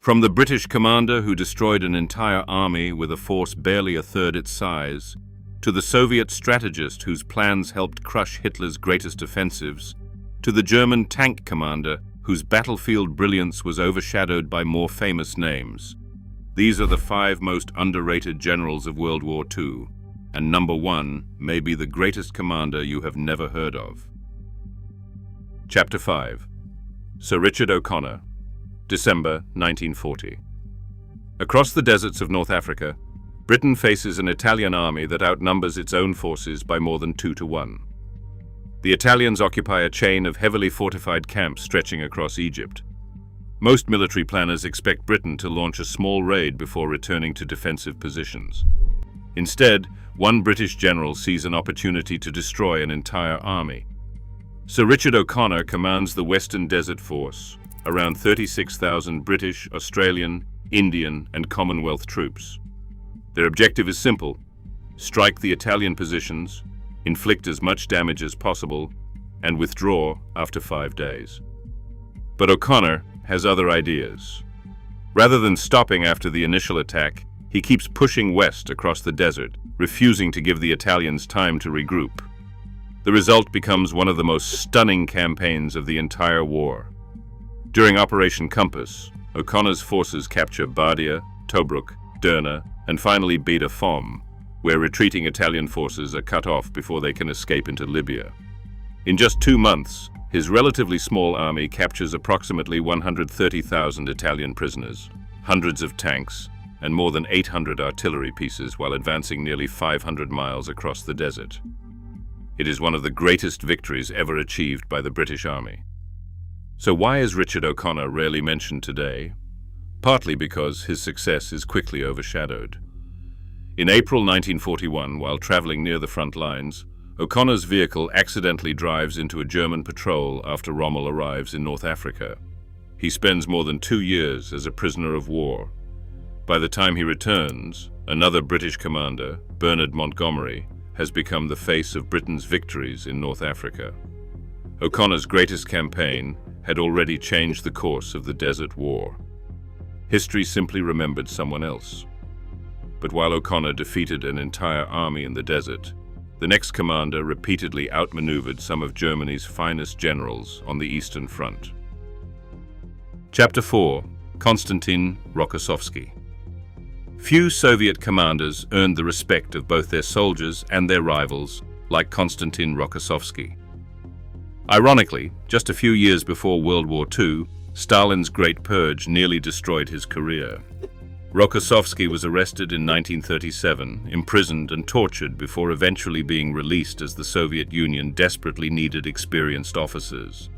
From the British commander who destroyed an entire army with a force barely a third its size, to the Soviet strategist whose plans helped crush Hitler's greatest offensives, to the German tank commander whose battlefield brilliance was overshadowed by more famous names. These are the 5 most underrated generals of World War II, and number 1 may be the greatest commander you have never heard of. Chapter 5. Sir Richard O'Connor, December 1940. Across the deserts of North Africa, Britain faces an Italian army that outnumbers its own forces by more than 2 to 1. The Italians occupy a chain of heavily fortified camps stretching across Egypt. Most military planners expect Britain to launch a small raid before returning to defensive positions. Instead, one British general sees an opportunity to destroy an entire army. Sir Richard O'Connor commands the Western Desert Force, around 36,000 British, Australian, Indian, and Commonwealth troops. Their objective is simple: strike the Italian positions, inflict as much damage as possible, and withdraw after 5 days. But O'Connor has other ideas. Rather than stopping after the initial attack, he keeps pushing west across the desert, refusing to give the Italians time to regroup. The result becomes one of the most stunning campaigns of the entire war. During Operation Compass, O'Connor's forces capture Bardia, Tobruk, Derna, and finally Beda Fom, where retreating Italian forces are cut off before they can escape into Libya. In just 2 months, his relatively small army captures approximately 130,000 Italian prisoners, hundreds of tanks, and more than 800 artillery pieces while advancing nearly 500 miles across the desert. It is one of the greatest victories ever achieved by the British Army. So why is Richard O'Connor rarely mentioned today? Partly because his success is quickly overshadowed. In April 1941, while traveling near the front lines, O'Connor's vehicle accidentally drives into a German patrol after Rommel arrives in North Africa. He spends more than 2 years as a prisoner of war. By the time he returns, another British commander, Bernard Montgomery, has become the face of Britain's victories in North Africa. O'Connor's greatest campaign had already changed the course of the Desert War. History simply remembered someone else. But while O'Connor defeated an entire army in the desert, the next commander repeatedly outmaneuvered some of Germany's finest generals on the Eastern Front. Chapter 4. Konstantin Rokossovsky. Few Soviet commanders earned the respect of both their soldiers and their rivals like Konstantin Rokossovsky. Ironically, just a few years before World War II, Stalin's Great Purge nearly destroyed his career. Rokossovsky was arrested in 1937, imprisoned and tortured before eventually being released as the Soviet Union desperately needed experienced officers.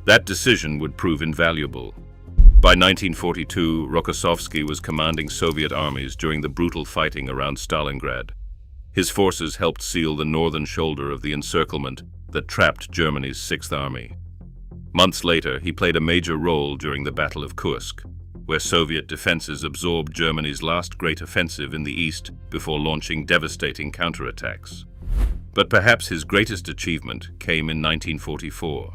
That decision would prove invaluable. By 1942, Rokossovsky was commanding Soviet armies during the brutal fighting around Stalingrad. His forces helped seal the northern shoulder of the encirclement that trapped Germany's 6th Army. Months later, he played a major role during the Battle of Kursk, where Soviet defenses absorbed Germany's last great offensive in the east before launching devastating counterattacks. But perhaps his greatest achievement came in 1944.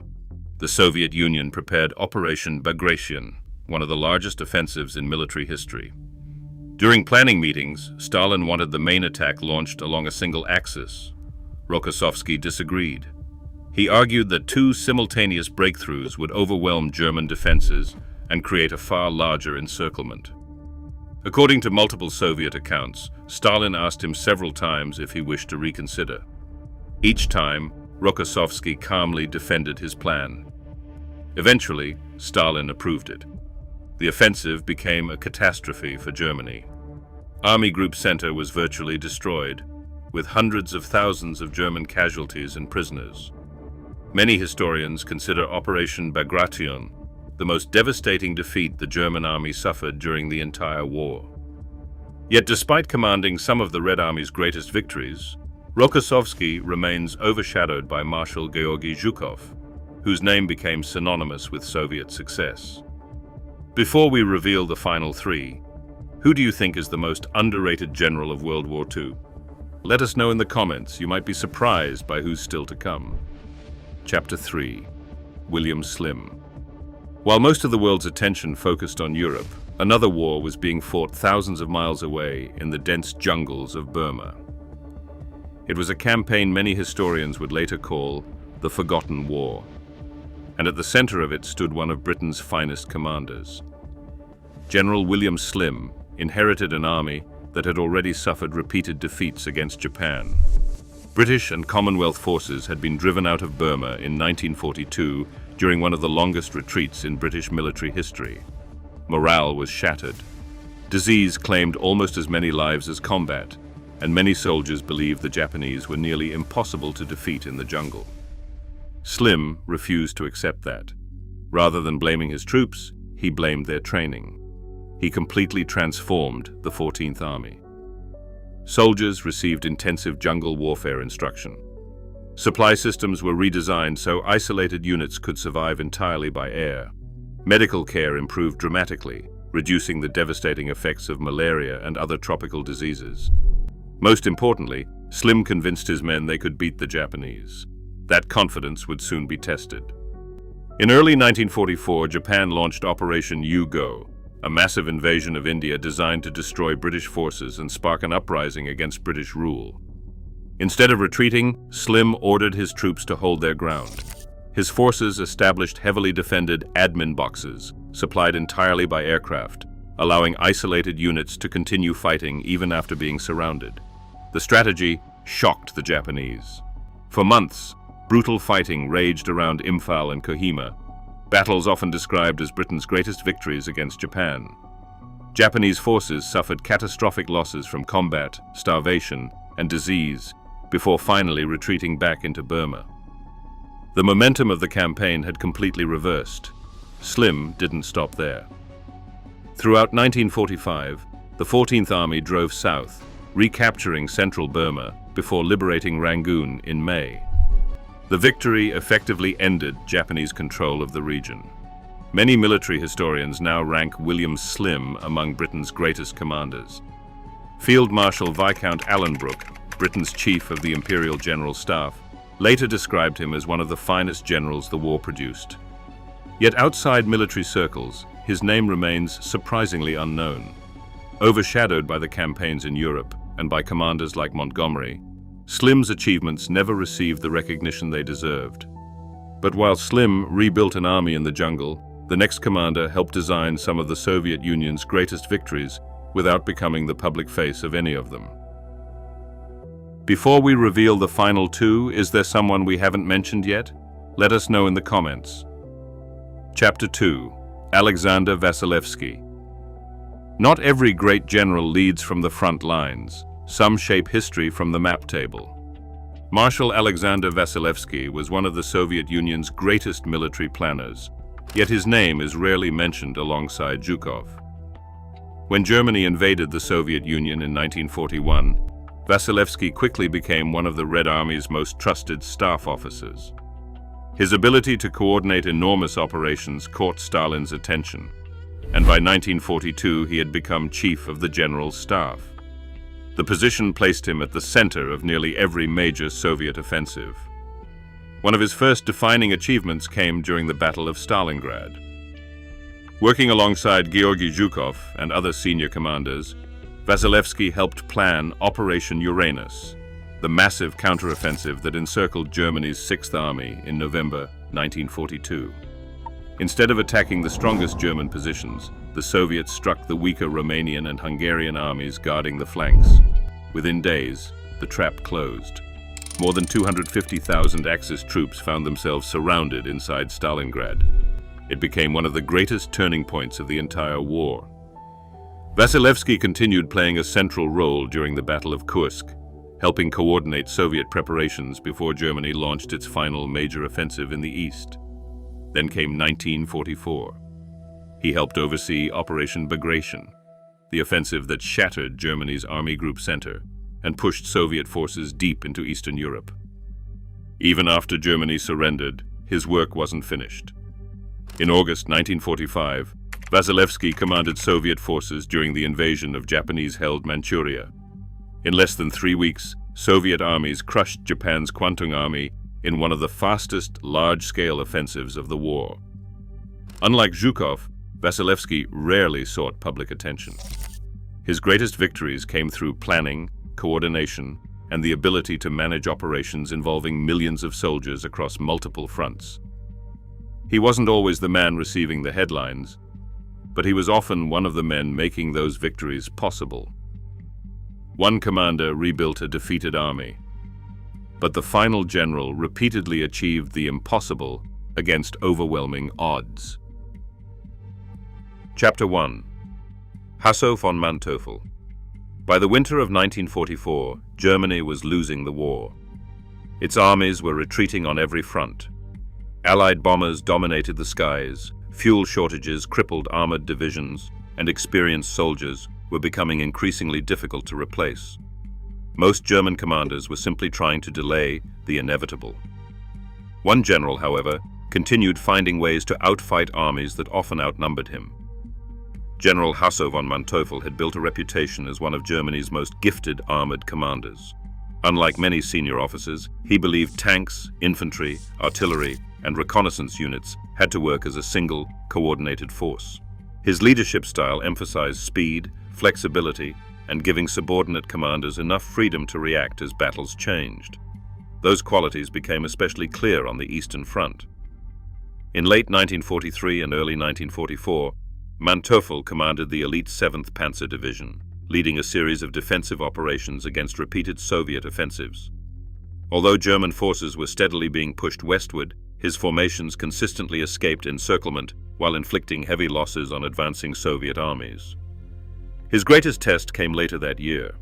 The Soviet Union prepared Operation Bagration, one of the largest offensives in military history. During planning meetings, Stalin wanted the main attack launched along a single axis. Rokossovsky disagreed. He argued that 2 simultaneous breakthroughs would overwhelm German defenses and create a far larger encirclement. According to multiple Soviet accounts, Stalin asked him several times if he wished to reconsider. Each time, Rokossovsky calmly defended his plan. Eventually, Stalin approved it. The offensive became a catastrophe for Germany. Army Group Center was virtually destroyed, with hundreds of thousands of German casualties and prisoners. Many historians consider Operation Bagration the most devastating defeat the German army suffered during the entire war. Yet despite commanding some of the Red Army's greatest victories, Rokossovsky remains overshadowed by Marshal Georgy Zhukov, whose name became synonymous with Soviet success. Before we reveal the final 3, who do you think is the most underrated general of World War II? Let us know in the comments. You might be surprised by who's still to come. Chapter 3. William Slim. While most of the world's attention focused on Europe, Another war was being fought thousands of miles away in the dense jungles of Burma. It was a campaign many historians would later call the Forgotten War, and at the center of it stood one of Britain's finest commanders. General William Slim inherited an army that had already suffered repeated defeats against Japan. British and Commonwealth forces had been driven out of Burma in 1942 during one of the longest retreats in British military history. Morale was shattered. Disease claimed almost as many lives as combat, and many soldiers believed the Japanese were nearly impossible to defeat in the jungle. Slim refused to accept that. Rather than blaming his troops, he blamed their training. He completely transformed the 14th Army. Soldiers received intensive jungle warfare instruction. Supply systems were redesigned so isolated units could survive entirely by air. Medical care improved dramatically, reducing the devastating effects of malaria and other tropical diseases. Most importantly, Slim convinced his men they could beat the Japanese. That confidence would soon be tested. In early 1944, Japan launched Operation U-Go, a massive invasion of India designed to destroy British forces and spark an uprising against British rule. Instead of retreating, Slim ordered his troops to hold their ground. His forces established heavily defended admin boxes, supplied entirely by aircraft, allowing isolated units to continue fighting even after being surrounded. The strategy shocked the Japanese. For months, brutal fighting raged around Imphal and Kohima, battles often described as Britain's greatest victories against Japan. Japanese forces suffered catastrophic losses from combat, starvation, and disease before finally retreating back into Burma. The momentum of the campaign had completely reversed. Slim didn't stop there. Throughout 1945, the 14th Army drove south, recapturing central Burma before liberating Rangoon in May. The victory effectively ended Japanese control of the region. Many military historians now rank William Slim among Britain's greatest commanders. Field Marshal Viscount Alanbrooke, Britain's chief of the Imperial General Staff, later described him as one of the finest generals the war produced. Yet outside military circles, his name remains surprisingly unknown. Overshadowed by the campaigns in Europe and by commanders like Montgomery, Slim's achievements never received the recognition they deserved. But while Slim rebuilt an army in the jungle, the next commander helped design some of the Soviet Union's greatest victories without becoming the public face of any of them. Before we reveal the final two, is there someone we haven't mentioned yet? Let us know in the comments. Chapter 2. Alexander Vasilevsky. Not every great general leads from the front lines. Some shape history from the map table. Marshal Alexander Vasilevsky was one of the Soviet Union's greatest military planners, yet his name is rarely mentioned alongside Zhukov. When Germany invaded the Soviet Union in 1941, Vasilevsky quickly became one of the Red Army's most trusted staff officers. His ability to coordinate enormous operations caught Stalin's attention, and by 1942 he had become chief of the General Staff. The position placed him at the center of nearly every major Soviet offensive. One of his first defining achievements came during the Battle of Stalingrad. Working alongside Georgy Zhukov and other senior commanders, Vasilevsky helped plan Operation Uranus, the massive counteroffensive that encircled Germany's 6th Army in November 1942. Instead of attacking the strongest German positions, the Soviets struck the weaker Romanian and Hungarian armies guarding the flanks. Within days, the trap closed. More than 250,000 Axis troops found themselves surrounded inside Stalingrad. It became one of the greatest turning points of the entire war. Vasilevsky continued playing a central role during the Battle of Kursk, helping coordinate Soviet preparations before Germany launched its final major offensive in the east. Then came 1944. He helped oversee Operation Bagration, the offensive that shattered Germany's Army Group Center and pushed Soviet forces deep into Eastern Europe. Even after Germany surrendered, his work wasn't finished. In August 1945, Vasilevsky commanded Soviet forces during the invasion of Japanese-held Manchuria. In less than 3 weeks, Soviet armies crushed Japan's Kwantung Army in one of the fastest large-scale offensives of the war. Unlike Zhukov, Vasilevsky rarely sought public attention. His greatest victories came through planning, coordination, and the ability to manage operations involving millions of soldiers across multiple fronts. He wasn't always the man receiving the headlines, but he was often one of the men making those victories possible. One commander rebuilt a defeated army, but the final general repeatedly achieved the impossible against overwhelming odds. Chapter 1. Hasso von Manteuffel. By the winter of 1944, Germany was losing the war. Its armies were retreating on every front. Allied bombers dominated the skies, fuel shortages crippled armored divisions, and experienced soldiers were becoming increasingly difficult to replace. Most German commanders were simply trying to delay the inevitable. One general, however, continued finding ways to outfight armies that often outnumbered him. General Hasso von Manteuffel had built a reputation as one of Germany's most gifted armored commanders. Unlike many senior officers, he believed tanks, infantry, artillery, and reconnaissance units had to work as a single, coordinated force. His leadership style emphasized speed, flexibility, and giving subordinate commanders enough freedom to react as battles changed. Those qualities became especially clear on the Eastern Front. In late 1943 and early 1944, Manteuffel commanded the elite 7th Panzer Division, leading a series of defensive operations against repeated Soviet offensives. Although German forces were steadily being pushed westward, his formations consistently escaped encirclement while inflicting heavy losses on advancing Soviet armies. His greatest test came later that year.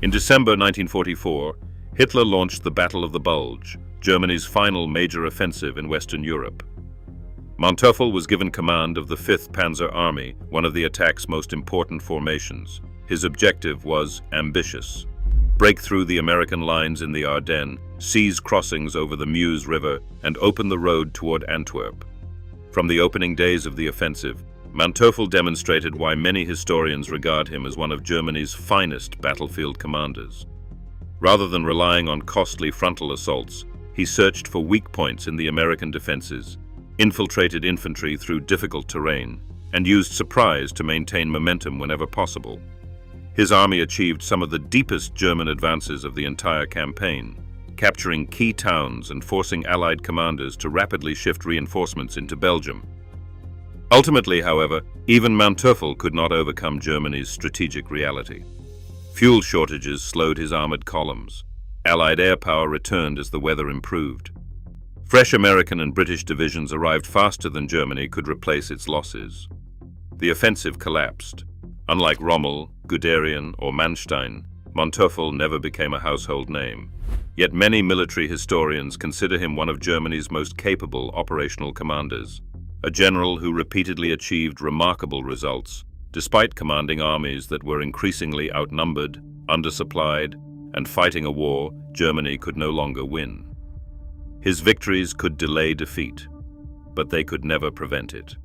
In December 1944, Hitler launched the Battle of the Bulge, Germany's final major offensive in Western Europe. Manteuffel was given command of the 5th Panzer Army, one of the attack's most important formations. His objective was ambitious: break through the American lines in the Ardennes, seize crossings over the Meuse River, and open the road toward Antwerp. From the opening days of the offensive, Manteuffel demonstrated why many historians regard him as one of Germany's finest battlefield commanders. Rather than relying on costly frontal assaults, he searched for weak points in the American defenses, infiltrated infantry through difficult terrain, and used surprise to maintain momentum whenever possible. His army achieved some of the deepest German advances of the entire campaign, capturing key towns and forcing Allied commanders to rapidly shift reinforcements into Belgium. Ultimately, however, even Manteuffel could not overcome Germany's strategic reality. Fuel shortages slowed his armored columns. Allied air power returned as the weather improved. Fresh American and British divisions arrived faster than Germany could replace its losses. The offensive collapsed. Unlike Rommel, Guderian, or Manstein, Manteuffel never became a household name. Yet many military historians consider him one of Germany's most capable operational commanders, a general who repeatedly achieved remarkable results, despite commanding armies that were increasingly outnumbered, undersupplied, and fighting a war Germany could no longer win. His victories could delay defeat, but they could never prevent it.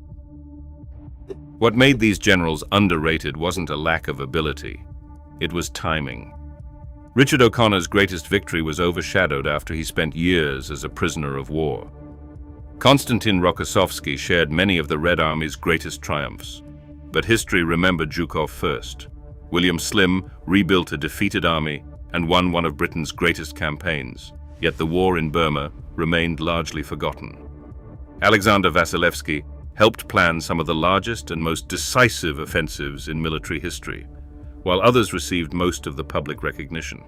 What made these generals underrated wasn't a lack of ability, it was timing. Richard O'Connor's greatest victory was overshadowed after he spent years as a prisoner of war. Konstantin Rokossovsky shared many of the Red Army's greatest triumphs, but history remembered Zhukov first. William Slim rebuilt a defeated army and won one of Britain's greatest campaigns, yet the war in Burma remained largely forgotten. Alexander Vasilevsky helped plan some of the largest and most decisive offensives in military history, while others received most of the public recognition.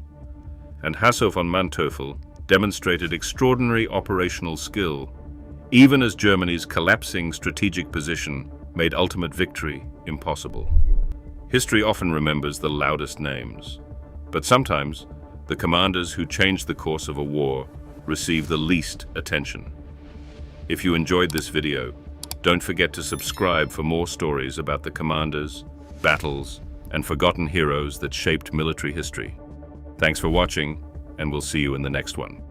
And Hasso von Manteuffel demonstrated extraordinary operational skill, even as Germany's collapsing strategic position made ultimate victory impossible. History often remembers the loudest names, but sometimes the commanders who changed the course of a war receive the least attention. If you enjoyed this video, don't forget to subscribe for more stories about the commanders, battles, and forgotten heroes that shaped military history. Thanks for watching, and we'll see you in the next one.